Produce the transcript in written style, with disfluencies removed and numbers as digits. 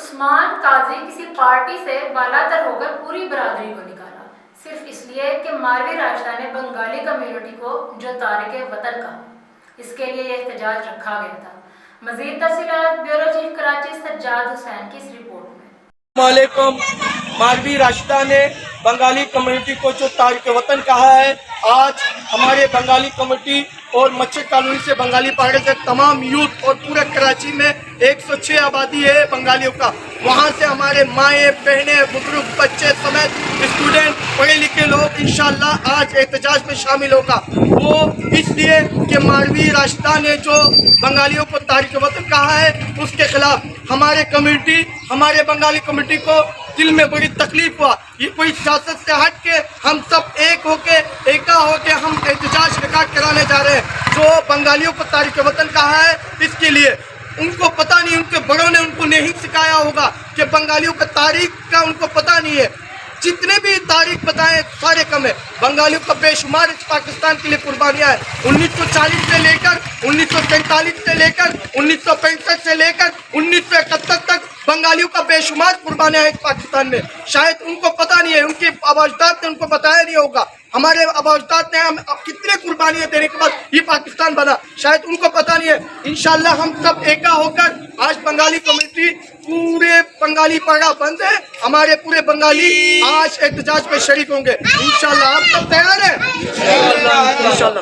عثمان قاضی کسی پارٹی سے بالاتر ہو کر پوری برادری کو نکالا صرف اس لیے کہ ماروی راشدہ نے بنگالی کمیونٹی کو جو تارک وطن کہا. اس کے لیے یہ احتجاج رکھا گیا تھا. مزید تفصیلات بیورو چیف کراچی سجاد حسین کی اس رپورٹ میں. السلام علیکم. ماروی راشدہ نے بنگالی کمیونٹی کو جو تارک وطن کہا ہے، آج ہمارے بنگالی کمیونٹی اور مچھر کالونی سے بنگالی پہاڑے سے تمام یوتھ اور پورے کراچی میں 106 آبادی ہے بنگالیوں کا. وہاں سے ہمارے مائیں بہنیں بزرگ بچے سمیت اسٹوڈنٹ پڑھے لکھے لوگ انشاءاللہ آج احتجاج میں شامل ہوگا. وہ اس لیے کہ ماروی راشدہ نے جو بنگالیوں کو تارک وطن کہا ہے اس کے خلاف ہمارے کمیونٹی، ہمارے بنگالی کمیونٹی کو دل میں بڑی تکلیف ہوا. یہ کوئی سیاست سے ہٹ کے ہم سب ایک ہو کے ہم احتجاج ریکارڈ کرانے جا رہے ہیں. جو بنگالیوں کو تارک وطن کہا ہے اس کے لیے ان کو پتہ نہیں، ان کے بڑوں نے ان کو نہیں سکھایا ہوگا کہ بنگالیوں کا تاریخ کا ان کو پتہ نہیں ہے. جتنے بھی تاریخ بتائیں سارے کم ہے. بنگالیوں کا بے شمار اس پاکستان کے لیے قربانیاں ہیں. 1940 سے لے کر 1947 سے لے کر 1965 سے لے کر 1971 تک بنگالیوں کا بے شمار قربانیاں ہیں اس پاکستان میں. شاید ان کو پتہ نہیں ہے، ان کے آبا اجداد نے ان کو بتایا نہیں ہوگا. ہمارے آبا اجداد نے ہم کتنے قربانیاں دینے کے بعد یہ پاکستان بنا، شاید ان کو پتہ نہیں ہے. انشاءاللہ ہم سب ایکا ہو کر آج بنگالی کمیونٹی پورے بنگالی پاڑا بند ہے، ہمارے پورے بنگالی آج احتجاج میں شریک ہوں گے انشاءاللہ. آپ سب تیار ہیں؟ انشاءاللہ.